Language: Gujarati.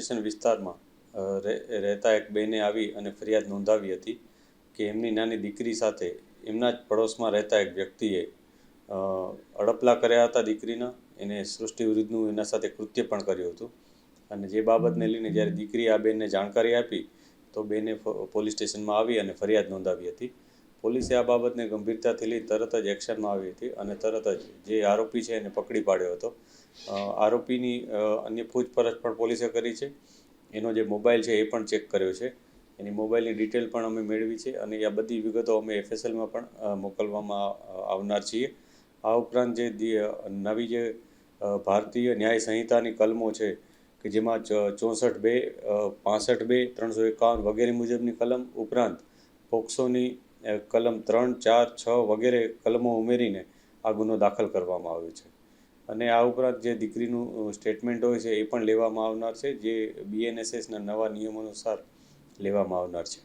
સ્ટેશન વિસ્તારમાં રહેતા એક બેને આવી અને ફરિયાદ નોંધાવી હતી કે એમની નાની દીકરી સાથે એમના જ પડોશમાં રહેતા એક વ્યક્તિએ અડપલા કર્યા હતા દીકરીના. એને સૃષ્ટિ વિરુદ્ધનું એના સાથે કૃત્ય પણ કર્યું હતું. અને જે બાબતને લઈને જ્યારે દીકરીએ આ બેનને જાણકારી આપી તો બેને પોલીસ સ્ટેશનમાં આવી અને ફરિયાદ નોંધાવી હતી. પોલીસે આ બાબતને ગંભીરતાથી લઈ તરત જ એક્શનમાં આવી હતી અને તરત જ જે આરોપી છે એને પકડી પાડ્યો હતો. આરોપીની અન્ય પૂછપરછ પણ પોલીસે કરી છે. એનો જે મોબાઈલ છે એ પણ ચેક કર્યો છે. એની મોબાઈલની ડિટેલ પણ અમે મેળવી છે અને આ બધી વિગતો અમે FSLમાં પણ મોકલવામાં આવનાર છીએ. આ ઉપરાંત જે નવી જે ભારતીય ન્યાય સંહિતાની કલમો છે કે જેમાં 64(2), 65(2), 351 વગેરે મુજબની કલમ ઉપરાંત પોક્સોની કલમ 3, 4, 6 વગેરે કલમો ઉમેરીને આ ગુનો દાખલ કરવામાં આવ્યો છે. અને આ ઉપરાંત જે દીકરીનું સ્ટેટમેન્ટ હોય છે એ પણ લેવામાં આવનાર છે, જે BNSSના નવા નિયમો અનુસાર લેવામાં આવનાર છે.